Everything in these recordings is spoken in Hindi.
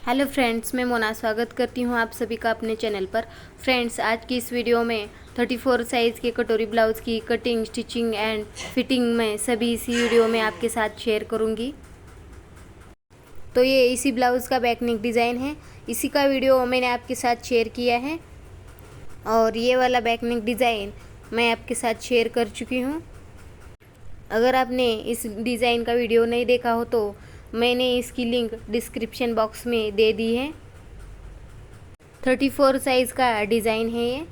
हेलो फ्रेंड्स, मैं मोना स्वागत करती हूँ आप सभी का अपने चैनल पर। फ्रेंड्स, आज की इस वीडियो में 34 साइज़ के कटोरी ब्लाउज़ की कटिंग, स्टिचिंग एंड फिटिंग में सभी इसी वीडियो में आपके साथ शेयर करूँगी। तो ये इसी ब्लाउज़ का बैक नेक डिज़ाइन है, इसी का वीडियो मैंने आपके साथ शेयर किया है और ये वाला बैक नेक डिज़ाइन मैं आपके साथ शेयर कर चुकी हूँ। अगर आपने इस डिज़ाइन का वीडियो नहीं देखा हो तो मैंने इसकी लिंक डिस्क्रिप्शन बॉक्स में दे दी है। 34 साइज़ का डिज़ाइन है ये।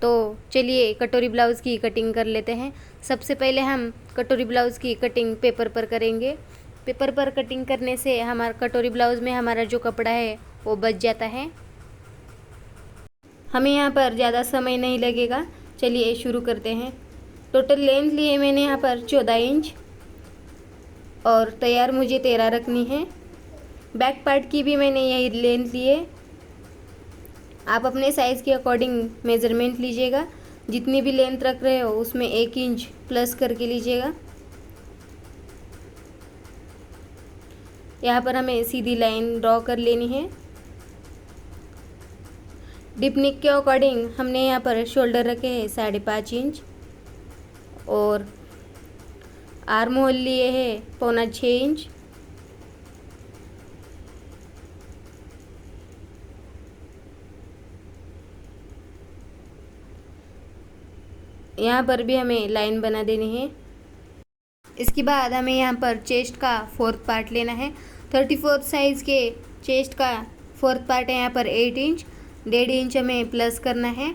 तो चलिए कटोरी ब्लाउज़ की कटिंग कर लेते हैं। सबसे पहले हम कटोरी ब्लाउज़ की कटिंग पेपर पर करेंगे। पेपर पर कटिंग करने से हमारा कटोरी ब्लाउज़ में हमारा जो कपड़ा है वो बच जाता है। हमें यहाँ पर ज़्यादा समय नहीं लगेगा। चलिए शुरू करते हैं। टोटल लेंथ लिए मैंने यहाँ पर 14 इंच और तैयार मुझे 13 रखनी है। बैक पार्ट की भी मैंने यही लेंथ ली है। आप अपने साइज़ के अकॉर्डिंग मेज़रमेंट लीजिएगा। जितनी भी लेंथ रख रहे हो उसमें 1 इंच प्लस करके लीजिएगा। यहाँ पर हमें सीधी लाइन ड्रॉ कर लेनी है। डिप नेक के अकॉर्डिंग हमने यहाँ पर शोल्डर रखे हैं 5.5 इंच और आर्म होल लिए हैं 6.25 इंच। यहाँ पर भी हमें लाइन बना देनी है। इसके बाद हमें यहाँ पर चेस्ट का 4th पार्ट लेना है। 34 साइज़ के चेस्ट का 4th पार्ट है यहाँ पर 8 इंच। 1.5 इंच हमें प्लस करना है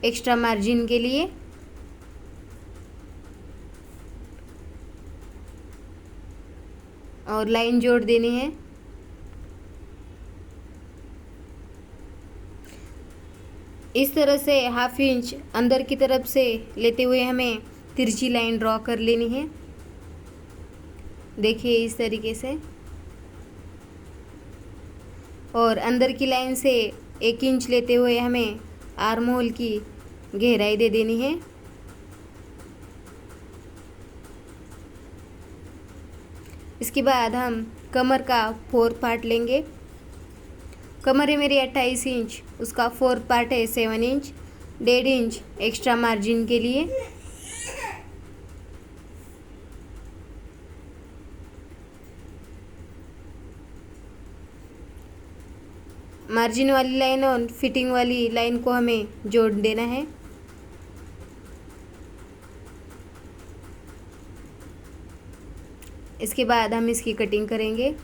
एक्स्ट्रा मार्जिन के लिए। और लाइन जोड़ देनी है। इस तरह से 1/2 इंच अंदर की तरफ से लेते हुए हमें तिरछी लाइन ड्रॉ कर लेनी है। देखिए इस तरीके से। और अंदर की लाइन से 1 इंच लेते हुए हमें आर्म होल की गहराई दे देनी है। इसके बाद हम कमर का 4th पार्ट लेंगे। कमर है मेरी 28 इंच, उसका 4th पार्ट है 7 इंच। 1.5 इंच एक्स्ट्रा मार्जिन के लिए। मार्जिन वाली लाइन और फिटिंग वाली लाइन को हमें जोड़ देना है। इसके बाद हम इसकी कटिंग करेंगे।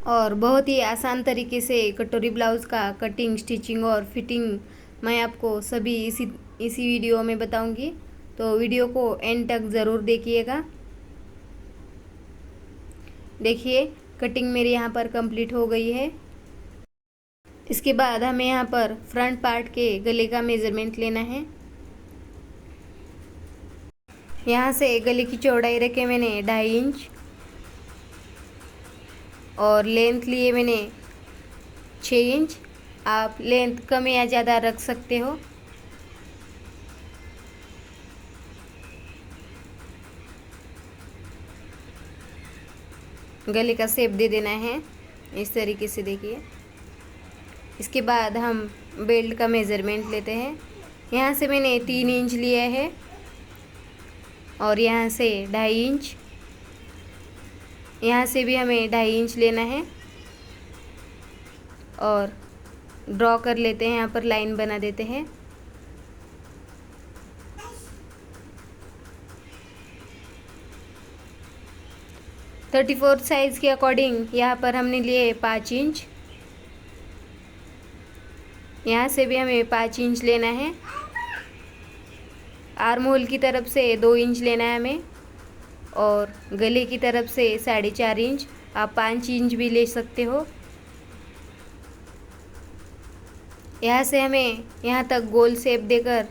और बहुत ही आसान तरीके से कटोरी ब्लाउज़ का कटिंग, स्टिचिंग और फिटिंग मैं आपको सभी इसी वीडियो में बताऊंगी। तो वीडियो को एंड तक ज़रूर देखिएगा। देखिए कटिंग मेरी यहाँ पर कंप्लीट हो गई है। इसके बाद हमें यहाँ पर फ्रंट पार्ट के गले का मेज़रमेंट लेना है। यहाँ से गले की चौड़ाई रखे मैंने 2.5 इंच और लेंथ लिए मैंने 6 इंच। आप लेंथ कम या ज़्यादा रख सकते हो। गले का शेप दे देना है इस तरीके से। देखिए इसके बाद हम बेल्ट का मेज़रमेंट लेते हैं। यहाँ से मैंने 3 इंच लिया है और यहाँ से 2.5 इंच। यहाँ से भी हमें 2.5 इंच लेना है और ड्रॉ कर लेते हैं। यहाँ पर लाइन बना देते हैं। थर्टी 34 साइज़ के अकॉर्डिंग यहाँ पर हमने लिए 5 इंच। यहाँ से भी हमें 5 इंच लेना है। आर्म होल की तरफ से 2 इंच लेना है हमें और गले की तरफ से 4.5 इंच। आप 5 इंच भी ले सकते हो। यहाँ से हमें यहाँ तक गोल शेप देकर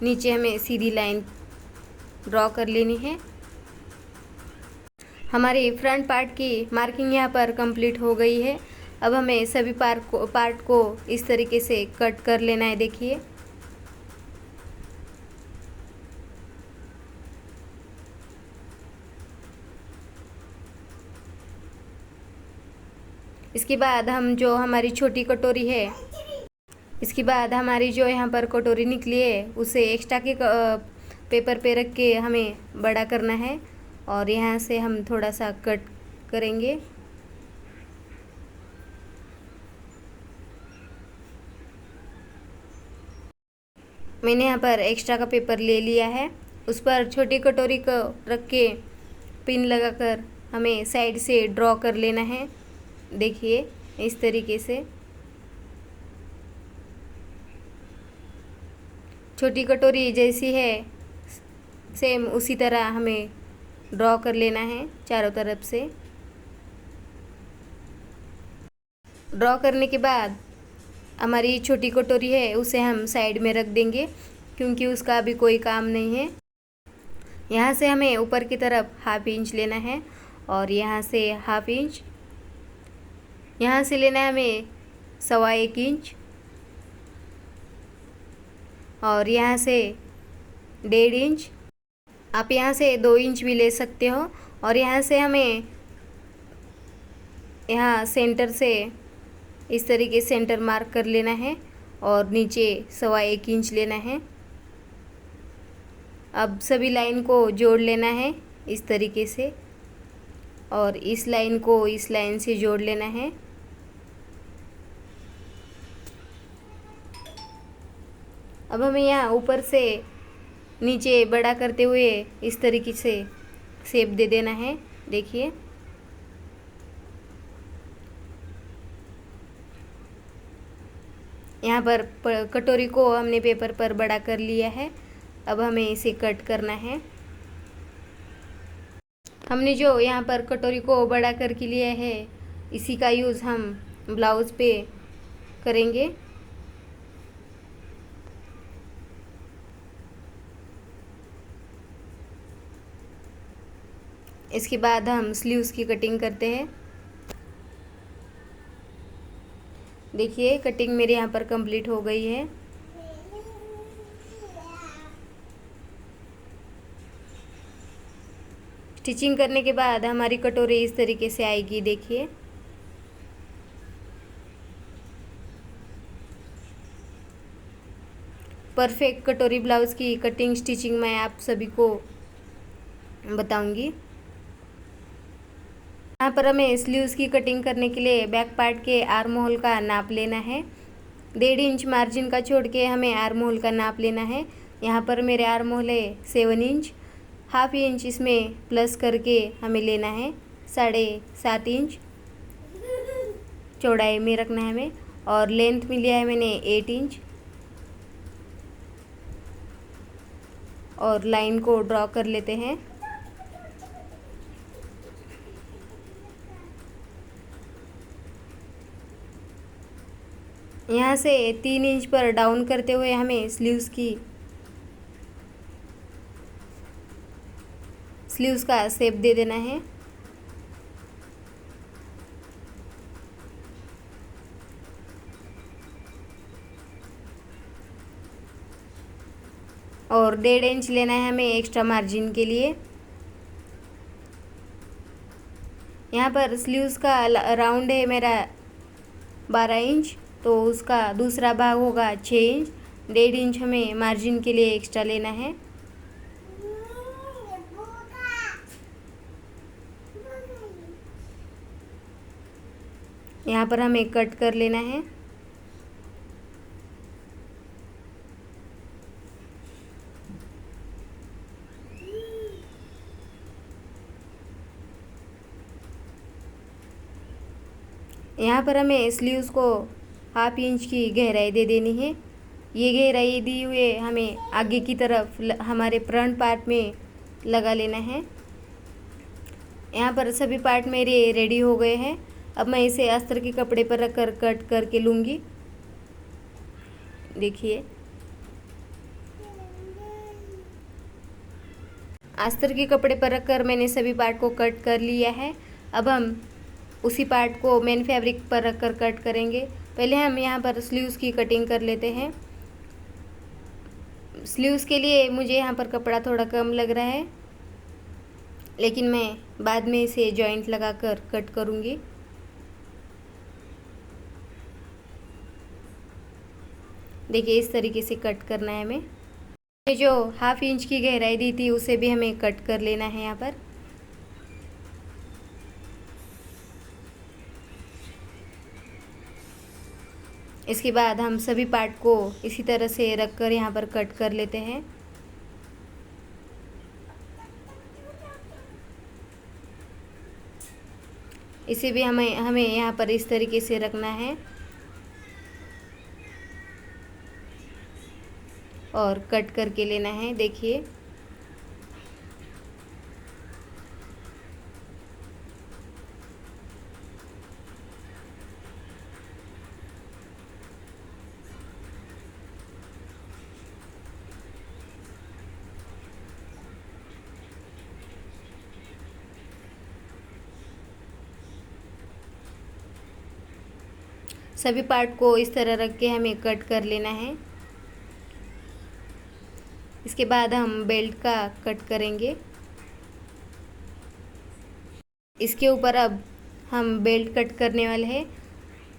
नीचे हमें सीधी लाइन ड्रॉ कर लेनी है। हमारी फ्रंट पार्ट की मार्किंग यहाँ पर कंप्लीट हो गई है। अब हमें सभी पार्ट को इस तरीके से कट कर लेना है। देखिए इसके बाद हम जो हमारी छोटी कटोरी है, इसके बाद हमारी जो यहाँ पर कटोरी निकली है उसे एक्स्ट्रा के पेपर पे रख के हमें बड़ा करना है और यहाँ से हम थोड़ा सा कट करेंगे। मैंने यहाँ पर एक्स्ट्रा का पेपर ले लिया है, उस पर छोटी कटोरी को रख के पिन लगाकर हमें साइड से ड्रॉ कर लेना है। देखिए इस तरीके से छोटी कटोरी जैसी है सेम उसी तरह हमें ड्रॉ कर लेना है चारों तरफ से। ड्रॉ करने के बाद हमारी छोटी कटोरी है उसे हम साइड में रख देंगे क्योंकि उसका अभी कोई काम नहीं है। यहाँ से हमें ऊपर की तरफ 1/2 इंच लेना है और यहाँ से 1/2 इंच, यहाँ से लेना है हमें 1.25 इंच और यहाँ से 1.5 इंच। आप यहाँ से 2 इंच भी ले सकते हो और यहाँ से हमें यहाँ सेंटर से इस तरीके सेंटर मार्क कर लेना है और नीचे 1.25 इंच लेना है। अब सभी लाइन को जोड़ लेना है इस तरीके से और इस लाइन को इस लाइन से जोड़ लेना है। अब हमें यहाँ ऊपर से नीचे बड़ा करते हुए इस तरीके से शेप दे देना है। देखिए यहाँ पर कटोरी को हमने पेपर पर बड़ा कर लिया है। अब हमें इसे कट करना है। हमने जो यहाँ पर कटोरी को बड़ा करके लिया है इसी का यूज़ हम ब्लाउज़ पे करेंगे। इसके बाद हम स्लीव्स की कटिंग करते हैं। देखिए कटिंग मेरे यहाँ पर कंप्लीट हो गई है। स्टिचिंग करने के बाद हमारी कटोरी इस तरीके से आएगी। देखिए परफेक्ट कटोरी ब्लाउज़ की कटिंग स्टिचिंग मैं आप सभी को बताऊंगी। यहाँ पर हमें स्लीव्स की कटिंग करने के लिए बैक पार्ट के आर्म होल का नाप लेना है। 1.5 इंच मार्जिन का छोड़ के हमें आर्म होल का नाप लेना है। यहाँ पर मेरे आर्म होल है 7 इंच, 1/2 इंच इसमें प्लस करके हमें लेना है 7.5 इंच चौड़ाई में रखना है हमें और लेंथ में लिया है मैंने 8 इंच और लाइन को ड्रॉ कर लेते हैं। यहाँ से 3 इंच पर डाउन करते हुए हमें स्लीव्स का शेप दे देना है। और 1.5 इंच लेना है हमें एक्स्ट्रा मार्जिन के लिए। यहाँ पर स्लीव्स का राउंड है मेरा 12 इंच, तो उसका दूसरा भाग होगा 6 इंच। 1.5 इंच हमें मार्जिन के लिए एक्स्ट्रा लेना है। यहाँ पर हमें कट कर लेना है। यहाँ पर हमें स्लीव्स को 1/2 इंच की गहराई दे देनी है। ये गहराई दी हुए हमें आगे की तरफ हमारे फ्रंट पार्ट में लगा लेना है। यहाँ पर सभी पार्ट मेरे रेडी हो गए हैं। अब मैं इसे अस्तर के कपड़े पर रखकर कट करके लूँगी। देखिए अस्तर के कपड़े पर रखकर मैंने सभी पार्ट को कट कर लिया है। अब हम उसी पार्ट को मेन फैब्रिक पर रखकर कट करेंगे। पहले हम यहाँ पर स्लीव्स की कटिंग कर लेते हैं। स्लीव्स के लिए मुझे यहाँ पर कपड़ा थोड़ा कम लग रहा है, लेकिन मैं बाद में इसे जॉइंट लगाकर कट करूँगी। देखिए इस तरीके से कट करना है हमें। ये जो 1/2 इंच की गहराई दी थी उसे भी हमें कट कर लेना है यहाँ पर। इसके बाद हम सभी पार्ट को इसी तरह से रख कर यहाँ पर कट कर लेते हैं। इसे भी हमें यहाँ पर इस तरीके से रखना है और कट करके लेना है। देखिए सभी पार्ट को इस तरह रख के हमें कट कर लेना है। इसके बाद हम बेल्ट का कट करेंगे। इसके ऊपर अब हम बेल्ट कट करने वाले हैं।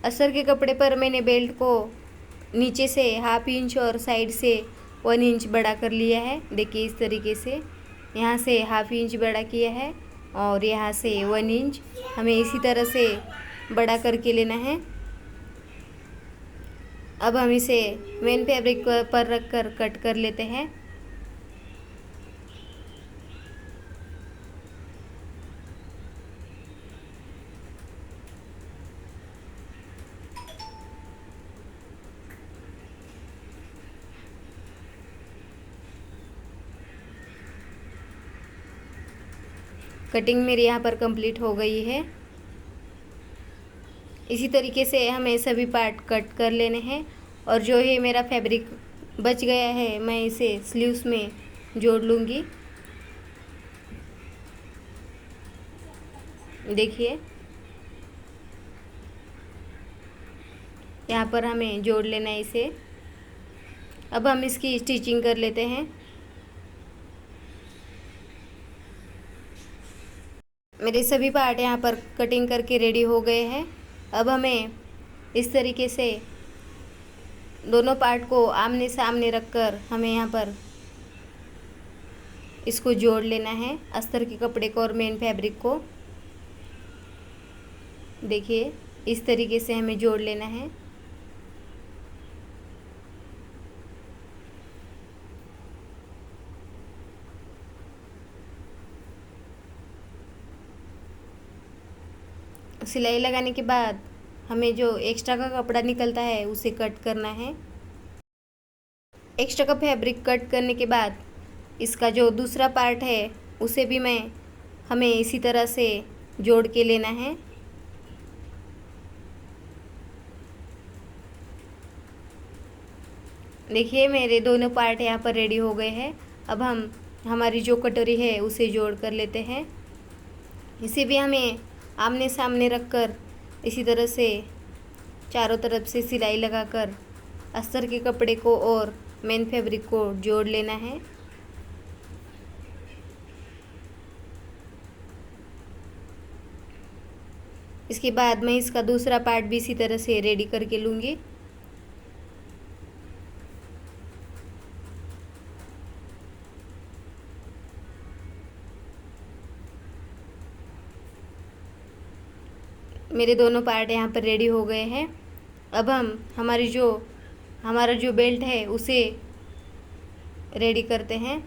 अस्तर के कपड़े पर मैंने बेल्ट को नीचे से 1/2 इंच और साइड से 1 इंच बड़ा कर लिया है। देखिए इस तरीके से यहाँ से 1/2 इंच बड़ा किया है और यहाँ से 1 इंच हमें इसी तरह से बड़ा करके लेना है। अब हम इसे मेन फैब्रिक पर रख कर कट कर लेते हैं। कटिंग मेरी यहाँ पर कंप्लीट हो गई है। इसी तरीके से हमें सभी पार्ट कट कर लेने हैं और जो है मेरा फैब्रिक बच गया है मैं इसे स्लीव्स में जोड़ लूँगी। देखिए यहाँ पर हमें जोड़ लेना है इसे। अब हम इसकी स्टिचिंग कर लेते हैं। मेरे सभी पार्ट यहाँ पर कटिंग करके रेडी हो गए हैं। अब हमें इस तरीके से दोनों पार्ट को आमने सामने रखकर हमें यहाँ पर इसको जोड़ लेना है, अस्तर के कपड़े को और मेन फैब्रिक को। देखिए इस तरीके से हमें जोड़ लेना है। सिलाई लगाने के बाद हमें जो एक्स्ट्रा का कपड़ा निकलता है उसे कट करना है। एक्स्ट्रा का फैब्रिक कट करने के बाद इसका जो दूसरा पार्ट है उसे भी हमें इसी तरह से जोड़ के लेना है। देखिए मेरे दोनों पार्ट यहाँ पर रेडी हो गए हैं। अब हम हमारी जो कटोरी है उसे जोड़ कर लेते हैं। इसे भी हमें आमने सामने रखकर इसी तरह से चारों तरफ से सिलाई लगाकर अस्तर के कपड़े को और मेन फैब्रिक को जोड़ लेना है। इसके बाद मैं इसका दूसरा पार्ट भी इसी तरह से रेडी करके लूँगी। मेरे दोनों पार्ट यहाँ पर रेडी हो गए हैं। अब हम हमारा जो बेल्ट है उसे रेडी करते हैं।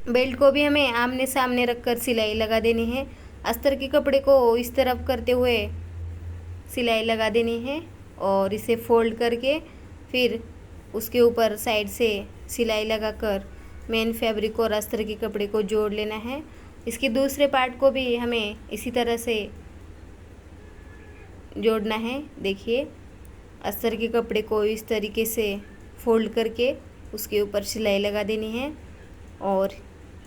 बेल्ट को भी हमें आमने सामने रखकर सिलाई लगा देनी है। अस्तर के कपड़े को इस तरफ करते हुए सिलाई लगा देनी है और इसे फोल्ड करके फिर उसके ऊपर साइड से सिलाई लगाकर मेन फैब्रिक और अस्तर के कपड़े को जोड़ लेना है। इसके दूसरे पार्ट को भी हमें इसी तरह से जोड़ना है। देखिए अस्तर के कपड़े को इस तरीके से फोल्ड करके उसके ऊपर सिलाई लगा देनी है और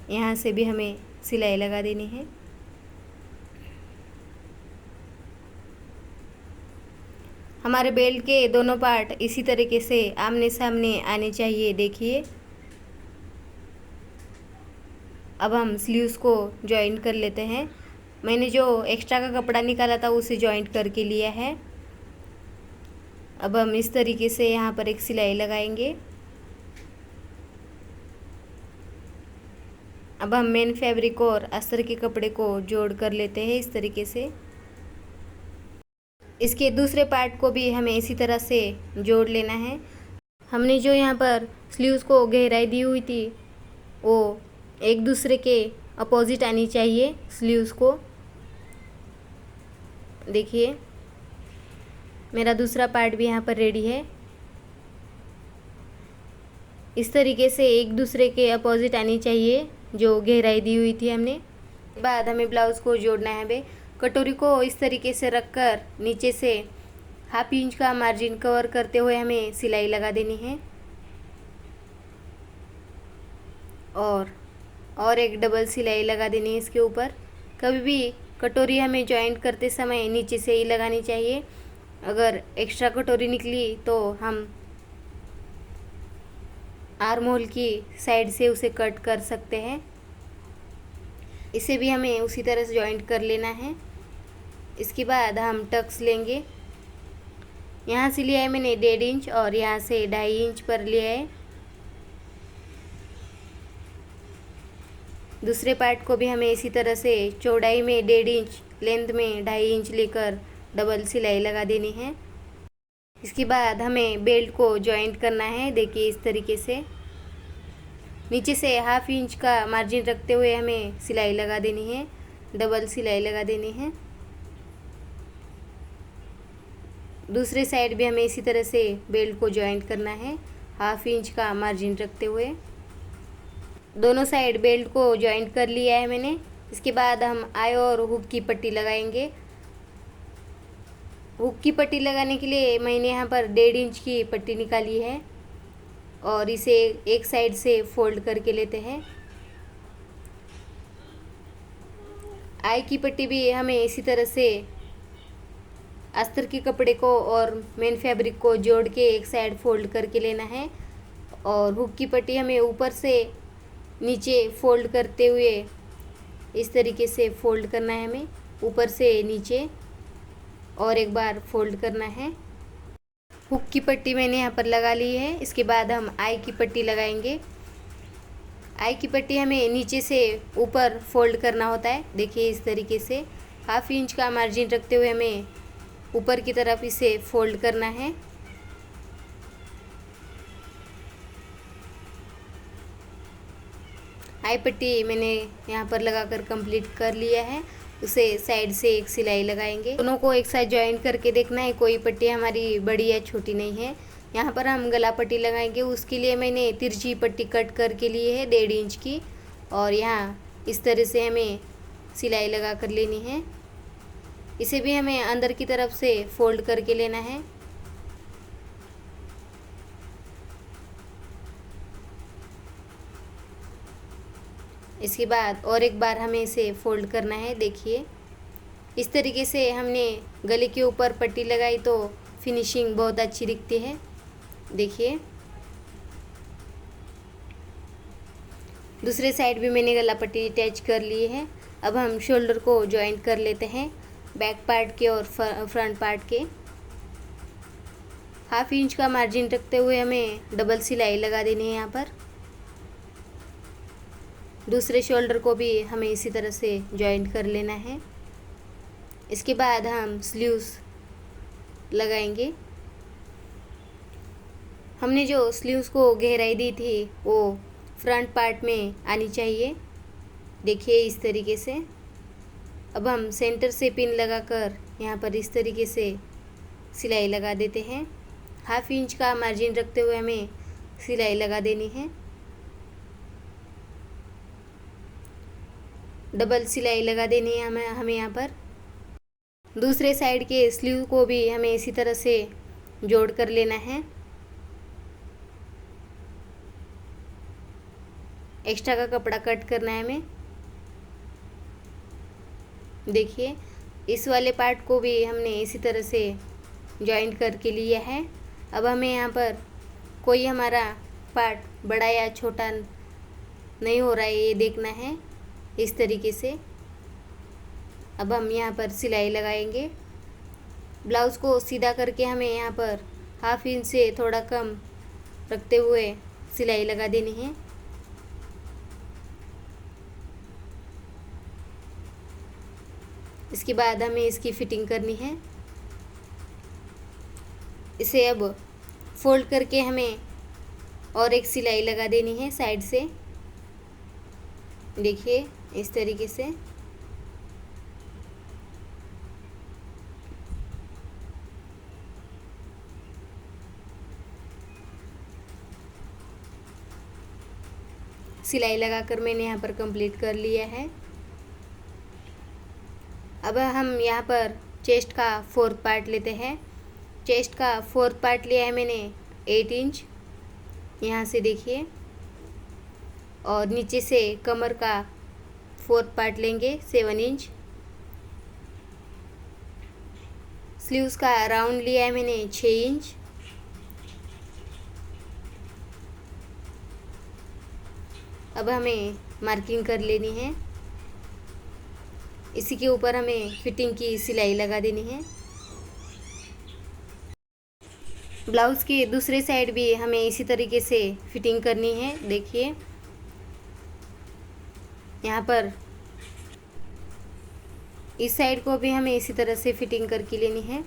यहाँ से भी हमें सिलाई लगा देनी है। हमारे बेल्ट के दोनों पार्ट इसी तरीके से आमने सामने आने चाहिए। देखिए अब हम स्लीव्स को जॉइंट कर लेते हैं। मैंने जो एक्स्ट्रा का कपड़ा निकाला था उसे जॉइंट करके लिया है। अब हम इस तरीके से यहाँ पर एक सिलाई लगाएंगे। अब हम मेन फैब्रिक और अस्तर के कपड़े को जोड़ कर लेते हैं इस तरीके से। इसके दूसरे पार्ट को भी हमें इसी तरह से जोड़ लेना है। हमने जो यहाँ पर स्लीव्स को गहराई दी हुई थी वो एक दूसरे के अपोजिट आनी चाहिए स्लीव्स को। देखिए मेरा दूसरा पार्ट भी यहाँ पर रेडी है। इस तरीके से एक दूसरे के अपोजिट आनी चाहिए जो गहराई दी हुई थी हमने। बाद हमें ब्लाउज़ को जोड़ना है। बे कटोरी को इस तरीके से रखकर नीचे से 1/2 इंच का मार्जिन कवर करते हुए हमें सिलाई लगा देनी है और एक डबल सिलाई लगा देनी है इसके ऊपर। कभी भी कटोरी हमें जॉइंट करते समय नीचे से ही लगानी चाहिए। अगर एक्स्ट्रा कटोरी निकली तो हम आर्म होल की साइड से उसे कट कर सकते हैं। इसे भी हमें उसी तरह से जॉइंट कर लेना है। इसके बाद हम टक्स लेंगे। यहाँ से लिया है मैंने 1.5 इंच और यहाँ से 2.5 इंच पर लिया है। दूसरे पार्ट को भी हमें इसी तरह से चौड़ाई में 1.5 इंच, लेंथ में 2.5 इंच लेकर डबल सिलाई लगा देनी है। इसके बाद हमें बेल्ट को जॉइंट करना है। देखिए इस तरीके से नीचे से 1/2 इंच का मार्जिन रखते हुए हमें सिलाई लगा देनी है, डबल सिलाई लगा देनी है। दूसरे साइड भी हमें इसी तरह से बेल्ट को जॉइंट करना है 1/2 इंच का मार्जिन रखते हुए। दोनों साइड बेल्ट को जॉइंट कर लिया है मैंने। इसके बाद हम आई और हुक की पट्टी लगाएंगे। हुक की पट्टी लगाने के लिए मैंने यहाँ पर 1.5 इंच की पट्टी निकाली है और इसे एक साइड से फोल्ड करके लेते हैं। आई की पट्टी भी हमें इसी तरह से अस्तर के कपड़े को और मेन फैब्रिक को जोड़ के एक साइड फोल्ड करके लेना है और हुक की पट्टी हमें ऊपर से नीचे फोल्ड करते हुए इस तरीके से फोल्ड करना है। हमें ऊपर से नीचे और एक बार फोल्ड करना है। हुक की पट्टी मैंने यहाँ पर लगा ली है। इसके बाद हम आई की पट्टी लगाएंगे। आई की पट्टी हमें नीचे से ऊपर फोल्ड करना होता है। देखिए इस तरीके से 1/2 इंच का मार्जिन रखते हुए हमें ऊपर की तरफ इसे फोल्ड करना है। आई पट्टी मैंने यहाँ पर लगाकर कंप्लीट कर लिया है। उसे साइड से एक सिलाई लगाएंगे। दोनों को एक साथ जॉइंट करके देखना है कोई पट्टी हमारी बड़ी या छोटी नहीं है। यहाँ पर हम गला पट्टी लगाएंगे। उसके लिए मैंने तिरछी पट्टी कट करके ली है 1.5 इंच की और यहाँ इस तरह से हमें सिलाई लगा कर लेनी है। इसे भी हमें अंदर की तरफ से फोल्ड करके लेना है। इसके बाद और एक बार हमें इसे फोल्ड करना है। देखिए इस तरीके से हमने गले के ऊपर पट्टी लगाई तो फिनिशिंग बहुत अच्छी दिखती है। देखिए दूसरे साइड भी मैंने गला पट्टी अटैच कर ली है। अब हम शोल्डर को जॉइंट कर लेते हैं बैक पार्ट के और फ्रंट पार्ट के। 1/2 इंच का मार्जिन रखते हुए हमें डबल सिलाई लगा देनी है यहाँ पर। दूसरे शोल्डर को भी हमें इसी तरह से जॉइंट कर लेना है। इसके बाद हम स्लीव्स लगाएंगे। हमने जो स्लीव्स को गहराई दी थी वो फ्रंट पार्ट में आनी चाहिए। देखिए इस तरीके से। अब हम सेंटर से पिन लगाकर यहाँ पर इस तरीके से सिलाई लगा देते हैं। 1/2 इंच का मार्जिन रखते हुए हमें सिलाई लगा देनी है। डबल सिलाई लगा देनी है हमें यहाँ पर। दूसरे साइड के स्लीव को भी हमें इसी तरह से जोड़ कर लेना है। एक्स्ट्रा का कपड़ा कट करना है हमें। देखिए इस वाले पार्ट को भी हमने इसी तरह से जॉइंट करके लिया है। अब हमें यहाँ पर कोई हमारा पार्ट बड़ा या छोटा नहीं हो रहा है ये देखना है इस तरीके से। अब हम यहाँ पर सिलाई लगाएंगे। ब्लाउज़ को सीधा करके हमें यहाँ पर हाफ इंच से थोड़ा कम रखते हुए सिलाई लगा देनी है। इसके बाद हमें इसकी फिटिंग करनी है। इसे अब फोल्ड करके हमें और एक सिलाई लगा देनी है साइड से। देखिए इस तरीके से। सिलाई लगाकर मैंने यहाँ पर कंप्लीट कर लिया है। अब हम यहाँ पर चेस्ट का 4th पार्ट लेते हैं। चेस्ट का 4th पार्ट लिया है मैंने 8 इंच, यहाँ से देखिए, और नीचे से कमर का 4th पार्ट लेंगे 7 इंच। स्लीव्स का राउंड लिया है मैंने 6 इंच। अब हमें मार्किंग कर लेनी है। इसी के ऊपर हमें फिटिंग की सिलाई लगा देनी है। ब्लाउज़ की दूसरी साइड भी हमें इसी तरीके से फिटिंग करनी है। देखिए यहाँ पर इस साइड को भी हमें इसी तरह से फिटिंग करके लेनी है।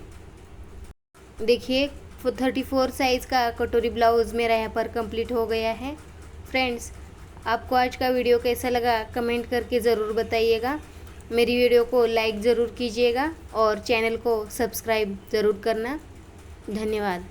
देखिए 34 साइज़ का कटोरी ब्लाउज़ मेरा यहाँ पर कंप्लीट हो गया है। फ्रेंड्स, आपको आज का वीडियो कैसा लगा कमेंट करके ज़रूर बताइएगा। मेरी वीडियो को लाइक ज़रूर कीजिएगा और चैनल को सब्सक्राइब ज़रूर करना। धन्यवाद।